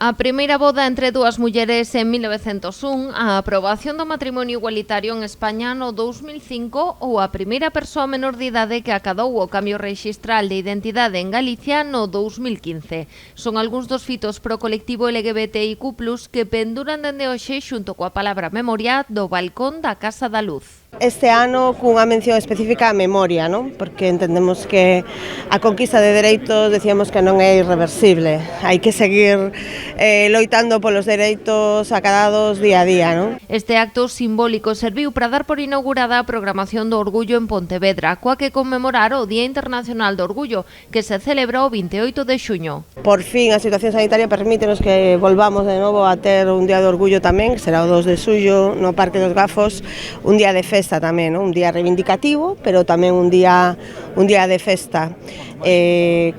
A primeira boda entre dúas mulleres en 1901, a aprobación do matrimonio igualitario en España no 2005 ou a primeira persoa menor de idade que acadou o cambio rexistral de identidade en Galicia no 2015. Son algúns dos fitos pro colectivo LGBTIQ+, que penduran dende hoxe xunto coa palabra memoria do balcón da Casa da Luz. Este ano cunha mención específica á memoria, non? Porque entendemos que a conquista de dereitos decíamos que non é irreversible. Hai que seguir loitando polos dereitos acadados día a día, non? Este acto simbólico serviu para dar por inaugurada a programación do Orgullo en Pontevedra, coa que conmemorar o Día Internacional do Orgullo, que se celebra o 28 de xuño. Por fin a situación sanitaria permítenos que volvamos de novo a ter un Día de Orgullo tamén, que será o 2 de xullo no Parque dos Gafos, un día de festa tamén, non? Un día reivindicativo, pero tamén un día de festa,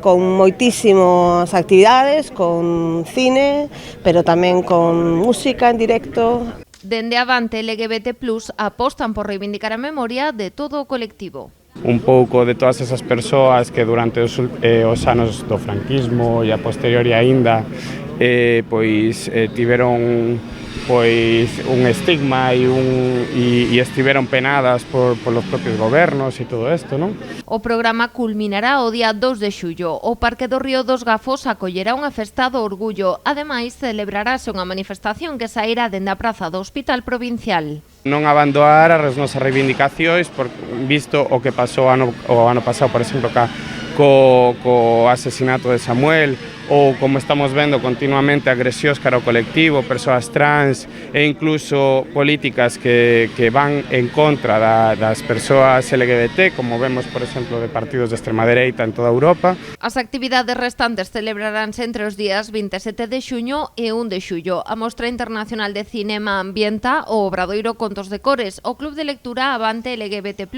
con moitísimas actividades, con cine, pero tamén con música en directo. Dende Avante LGBT+, apostan por reivindicar a memoria de todo o colectivo. Un pouco de todas esas persoas que durante os anos do franquismo e a posteriori aínda tiveron un estigma e estiveron penadas polos propios gobernos e todo isto, non? O programa culminará o día 2 de xullo. O Parque do Río dos Gafos acollerá unha festa do orgullo. Ademais, celebrarase unha manifestación que sairá dende a praza do Hospital Provincial. Non abandonar as nosas reivindicacións, visto o que pasou o ano pasado, por exemplo, co asesinato de Samuel, ou como estamos vendo continuamente agresións cara ao colectivo, persoas trans e incluso políticas que van en contra das persoas LGBT, como vemos, por exemplo, de partidos de extrema dereita en toda Europa. As actividades restantes celebraránse entre os días 27 de xuño e 1 de xullo. A Mostra Internacional de Cinema Ambienta, o Obradoiro Contos de Cores, o Club de Lectura Avante LGBT+,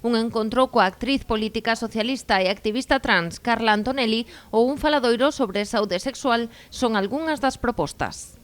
un encontro coa actriz política socialista e activista trans Carla Antonelli ou un faladoiro sobre saúde sexual son algunhas das propostas.